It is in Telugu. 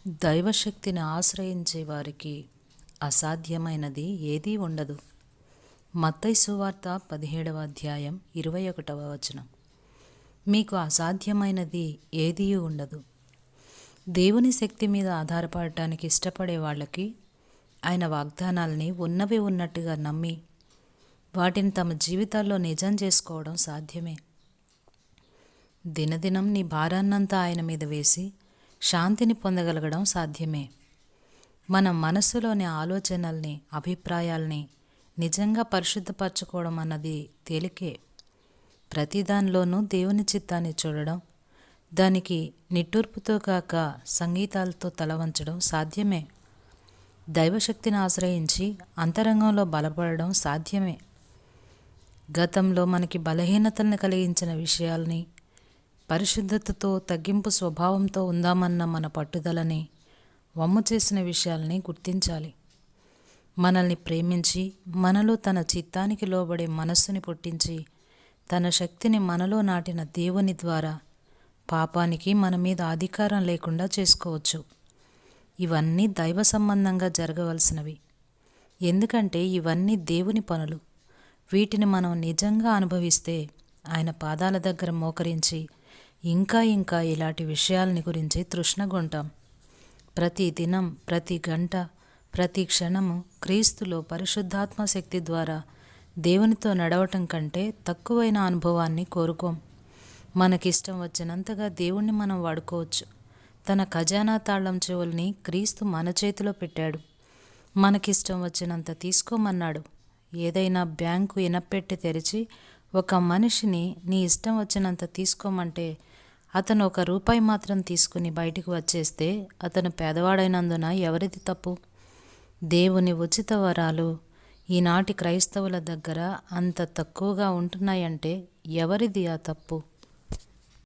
దైవశక్తిని ఆశ్రయించే వారికి అసాధ్యమైనది ఏదీ ఉండదు. మత్తయి సువార్త 17వ అధ్యాయం 21వ వచనం. మీకు అసాధ్యమైనది ఏదీ ఉండదు. దేవుని శక్తి మీద ఆధారపడటానికి ఇష్టపడే వాళ్ళకి ఆయన వాగ్దానాల్ని ఉన్నవి ఉన్నట్టుగా నమ్మి వాటిని తమ జీవితాల్లో నిజం చేసుకోవడం సాధ్యమే. దినదినం నీ భారాన్నంతా ఆయన మీద వేసి శాంతిని పొందగలగడం సాధ్యమే. మన మనస్సులోని ఆలోచనల్ని, అభిప్రాయాల్ని నిజంగా పరిశుద్ధపరచుకోవడం అన్నది తేలికే. ప్రతిదానిలోనూ దేవుని చిత్తాన్ని చూడడం, దానికి నిట్టూర్పుతో కాక సంగీతాలతో తల వంచడం సాధ్యమే. దైవశక్తిని ఆశ్రయించి అంతరంగంలో బలపడడం సాధ్యమే. గతంలో మనకి బలహీనతల్ని కలిగించిన విషయాల్ని, పరిశుద్ధతతో తగ్గింపు స్వభావంతో ఉందామన్న మన పట్టుదలని వమ్ము చేసిన విషయాల్ని గుర్తించాలి. మనల్ని ప్రేమించి మనలో తన చిత్తానికి లోబడే మనస్సుని పుట్టించి తన శక్తిని మనలో నాటిన దేవుని ద్వారా పాపానికి మన మీద అధికారం లేకుండా చేసుకోవచ్చు. ఇవన్నీ దైవ సంబంధంగా జరగవలసినవి. ఎందుకంటే ఇవన్నీ దేవుని పనులు. వీటిని మనం నిజంగా అనుభవిస్తే ఆయన పాదాల దగ్గర మోకరించి ఇంకా ఇలాంటి విషయాలని గురించి తృష్ణగొంటాం. ప్రతి దినం, ప్రతి గంట, ప్రతి క్షణము క్రీస్తులో పరిశుద్ధాత్మ శక్తి ద్వారా దేవునితో నడవటం కంటే తక్కువైన అనుభవాన్ని కోరుకోం. మనకిష్టం వచ్చినంతగా దేవుణ్ణి మనం వాడుకోవచ్చు. తన ఖజానా తాళం చెవుల్ని క్రీస్తు మన చేతిలో పెట్టాడు. మనకిష్టం వచ్చినంత తీసుకోమన్నాడు. ఏదైనా బ్యాంకు ఇనప్పెట్టి తెరిచి ఒక మనిషిని నీ ఇష్టం వచ్చినంత తీసుకోమంటే అతను ₹1 మాత్రం తీసుకుని బయటికి వచ్చేస్తే అతను పేదవాడైనందున ఎవరిది తప్పు? దేవుని ఉచిత వరాలు ఈనాటి క్రైస్తవుల దగ్గర అంత తక్కువగా ఉంటున్నాయంటే ఎవరిది ఆ తప్పు?